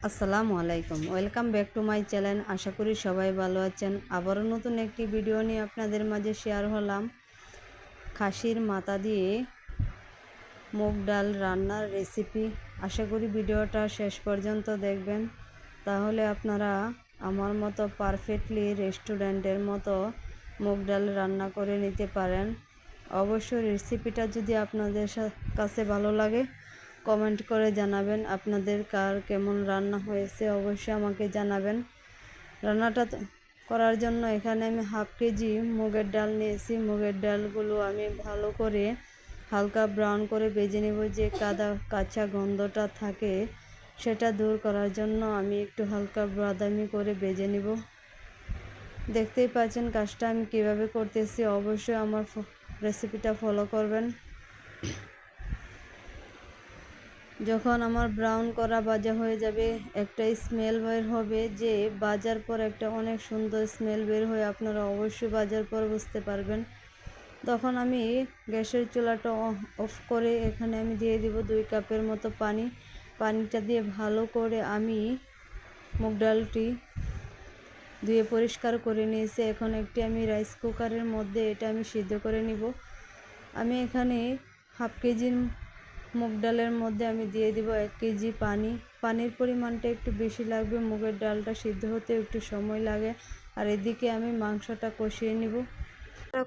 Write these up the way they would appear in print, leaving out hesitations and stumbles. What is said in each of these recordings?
আসসালামু আলাইকুম, welcome back to my channel. আশা করি সবাই ভালো আছেন। আবারও নতুন একটি ভিডিও নিয়ে আপনাদের মাঝে শেয়ার হলাম। খাসির মাথা দিয়ে মুগ ডাল রান্নার রেসিপি। আশা করি ভিডিওটা শেষ পর্যন্ত দেখবেন, তাহলে আপনারা আমার মতো পারফেক্টলি রেস্টুরেন্টের মতো মুগ ডাল রান্না করে নিতে পারেন। অবশ্যই রেসিপিটা যদি আপনাদের কাছে ভালো লাগে কমেন্ট করে জানাবেন আপনাদের কার কেমন রান্না হয়েছে, অবশ্যই আমাকে জানাবেন। রান্নাটা করার জন্য এখানে আমি হাফ কেজি মুগের ডাল নিয়েছি। মুগের ডালগুলো আমি ভালো করে হালকা ব্রাউন করে ভেজে নেব। যে কাঁচা গন্ধটা থাকে সেটা দূর করার জন্য আমি একটু হালকা বাদামি করে ভেজে নেব। দেখতেই পাচ্ছেন কাজটা আমি কিভাবে করতেছি। অবশ্যই আমার রেসিপিটা ফলো করবেন। যখন আমার ব্রাউন করা ভাজা হয়ে যাবে, একটা স্মেল বের হবে, যে ভাজার পর একটা অনেক সুন্দর স্মেল বের হয়ে আপনারা অবশ্যই ভাজার পর বুঝতে পারবেন। তখন আমি গ্যাসের চুলাটা অফ করে এখানে আমি দিয়ে দিব 2 কাপের মতো পানি। পানিটা দিয়ে ভালো করে আমি মুগ ডালটি ধুয়ে পরিষ্কার করে নিয়েছি। এখন একটি আমি রাইস কুকারের মধ্যে এটা আমি সিদ্ধ করে নিব। আমি এখানে হাফ কেজির মুগ ডালের মধ্যে আমি দিয়ে দিব 1 কেজি পানি। পানির পরিমাণটা একটু বেশি লাগবে, মুগের ডালটা সিদ্ধ হতে একটু সময় লাগে। আর এদিকে আমি মাংসটা কষিয়ে নিব।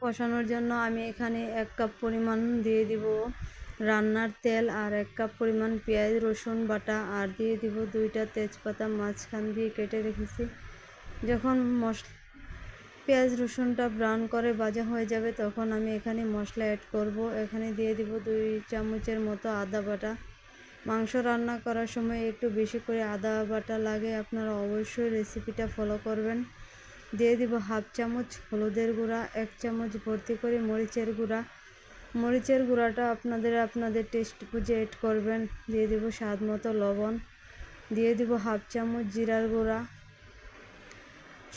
কষানোর জন্য আমি এখানে 1 কাপ পরিমাণ দিয়ে দিব রান্নার তেল, আর 1 কাপ পরিমাণ পেঁয়াজ রসুন বাটা, আর দিয়ে দিব 2টা তেজপাতা মাঝখান দিয়ে কেটে রেখেছি। যখন পেঁয়াজ রসুনটা ব্রাউন করে ভাজা হয়ে যাবে তখন আমি এখানে মশলা অ্যাড করব। এখানে দিয়ে দিব 2 চামচের মতো আদা বাটা। মাংস রান্না করার সময় একটু বেশি করে আদা বাটা লাগে, আপনারা অবশ্যই রেসিপিটা ফলো করবেন। দিয়ে দিব হাফ চামচ হলুদের গুঁড়া, 1 চামচ ভর্তি করে মরিচের গুঁড়া। মরিচের গুঁড়াটা আপনাদের টেস্ট বুঝে অ্যাড করবেন। দিয়ে দিব স্বাদ মতো লবণ। দিয়ে দিব হাফ চামচ জিরার গুঁড়া।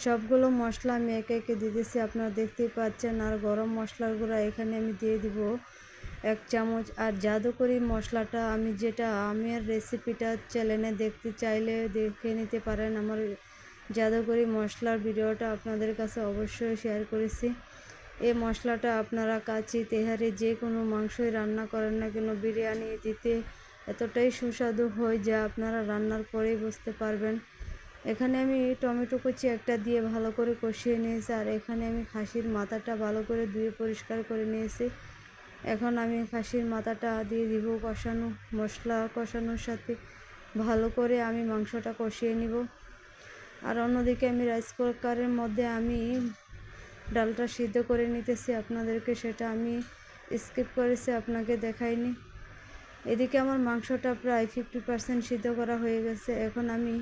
সবগুলো মশলা আমি একে একে দিতেছি, আপনারা দেখতেই পাচ্ছেন। আর গরম মশলার গুঁড়া এখানে আমি দিয়ে দিব 1 চামচ। আর জাদুকরি মশলাটা আমি আমার রেসিপিটা চ্যানেলে দেখতে চাইলে দেখে নিতে পারেন। আমার জাদুকরি মশলার ভিডিওটা আপনাদের কাছে অবশ্যই শেয়ার করেছি। এই মশলাটা আপনারা কাচ্চি তেহারি যে কোনো মাংসই রান্না করেন না কেন, বিরিয়ানি দিতে এতটাই সুস্বাদু হয় যা আপনারা রান্নার পরেই বুঝতে পারবেন। এখানে আমি টমেটো কুচি একটা দিয়ে ভালো করে কষিয়ে নিয়েছি। আর এখানে আমি খাসির মাথাটা ভালো করে ধুয়ে পরিষ্কার করে নিয়েছি। এখন আমি খাসির মাথাটা দিয়ে দিব মশলা কষানোর সাথে ভালো করে আমি মাংসটা কষিয়ে নিব। আর অন্যদিকে আমি রাইস কুকারের মধ্যে আমি ডালটা সিদ্ধ করে নিতেছি, আপনাদেরকে সেটা আমি স্কিপ করেছি, আপনাকে দেখাইনি। এদিকে আমার মাংসটা প্রায় 50% সিদ্ধ করা হয়ে গেছে। এখন আমি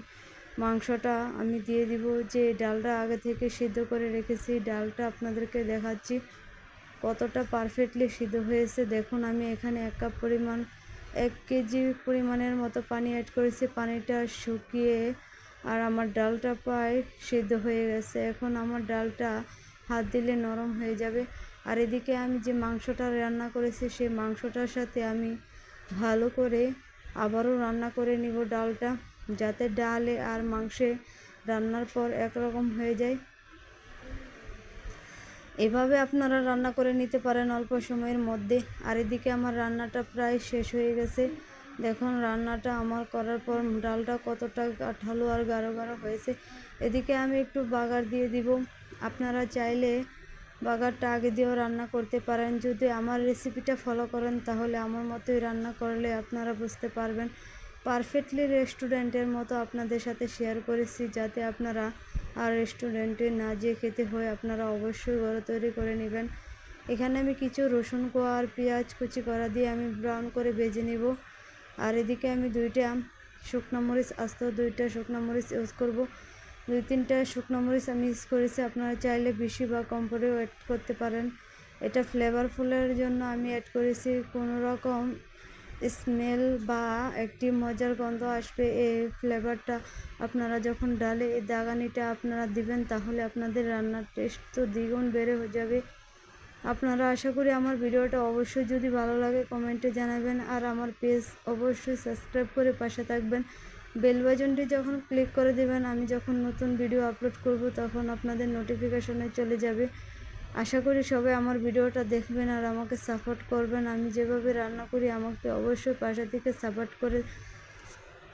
মাংসটা আমি দিয়ে দিব, যে ডালটা আগে থেকে সিদ্ধ করে রেখেছি। ডালটা আপনাদেরকে দেখাচ্ছি কতটা পারফেক্টলি সিদ্ধ হয়েছে। দেখুন আমি এখানে 1 কেজি পরিমাণের মতো পানি অ্যাড করেছি। পানিটা শুকিয়ে আর আমার ডালটা প্রায় সিদ্ধ হয়ে গেছে। এখন আমার ডালটা হাত দিলে নরম হয়ে যাবে। আর এদিকে আমি যে মাংসটা রান্না করেছি সেই মাংসটার সাথে আমি ভালো করে আবারও রান্না করে নিব ডালটা, যাতে ডালে আর মাংসে রান্নার পর একরকম হয়ে যায়। এভাবে আপনারা রান্না করে নিতে পারেন অল্প সময়ের মধ্যে। আর এদিকে আমার রান্নাটা প্রায় শেষ হয়ে গেছে। দেখুন রান্নাটা আমার করার পর ডালটা কতটা আঠালো আর গাঢ় গাঢ় হয়েছে। এদিকে আমি একটু বাগার দিয়ে দিব। আপনারা চাইলে বাগারটা আগে দিয়েও রান্না করতে পারেন। যদি আমার রেসিপিটা ফলো করেন তাহলে আমার মতোই রান্না করলে আপনারা বুঝতে পারবেন। পারফেক্টলি রেস্টুরেন্টের মতো আপনাদের সাথে শেয়ার করেছি, যাতে আপনারা আর রেস্টুরেন্টে না যেয়ে খেতে হয়, আপনারা অবশ্যই ঘরে তৈরি করে নেবেন। এখানে আমি কিছু রসুন কোয়া আর পেঁয়াজ কুচি করা দিয়ে আমি ব্রাউন করে ভেজে নেব। আর এদিকে আমি 2টা শুকনো মরিচ, আস্ত 2টা শুকনো মরিচ ইউজ করব। 2-3টা শুকনো মরিচ আমি ইউজ করেছি, আপনারা চাইলে বেশি বা কম করেও অ্যাড করতে পারেন। এটা ফ্লেভারফুলের জন্য আমি অ্যাড করেছি। কোনো রকম স্মেল বা একটি মজার গন্ধ আসবে। এই ফ্লেভারটা আপনারা যখন ডালে এই দাগানিটা আপনারা দিবেন তাহলে আপনাদের রান্নার টেস্ট তো দ্বিগুণ বেড়ে যাবে। আপনারা আশা করি আমার ভিডিওটা অবশ্যই যদি ভালো লাগে কমেন্টে জানাবেন। আর আমার পেজ অবশ্যই সাবস্ক্রাইব করে পাশে থাকবেন। বেল বাটনটি যখন ক্লিক করে দেবেন, আমি যখন নতুন ভিডিও আপলোড করব তখন আপনাদের নোটিফিকেশনে চলে যাবে। আশা করি সবাই আমার ভিডিওটা দেখবেন আর আমাকে সাপোর্ট করবেন। আমি যেভাবে রান্না করি আমাকে অবশ্যই পাশে থেকে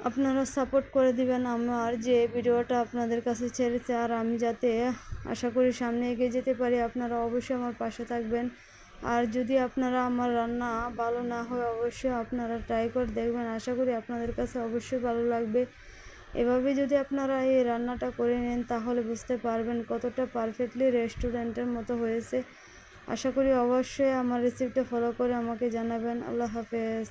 আপনারা সাপোর্ট করে দিবেন আমার যে ভিডিওটা আপনাদের কাছে ছেড়েছে, আর আমি যাতে আশা করি সামনে এগিয়ে যেতে পারি। আপনারা অবশ্যই আমার পাশে থাকবেন। আর যদি আপনারা আমার রান্না ভালো না হয় অবশ্যই আপনারা ট্রাই করে দেখবেন, আশা করি আপনাদের কাছে অবশ্যই ভালো লাগবে। এভাবে যদি আপনারা এই রান্নাটা করে নেন তাহলে বুঝতে পারবেন কতটা পারফেক্টলি রেস্টুরেন্টের মতো হয়েছে। আশা করি অবশ্যই আমার রেসিপিটা ফলো করে আমাকে জানাবেন। আল্লাহ হাফেজ।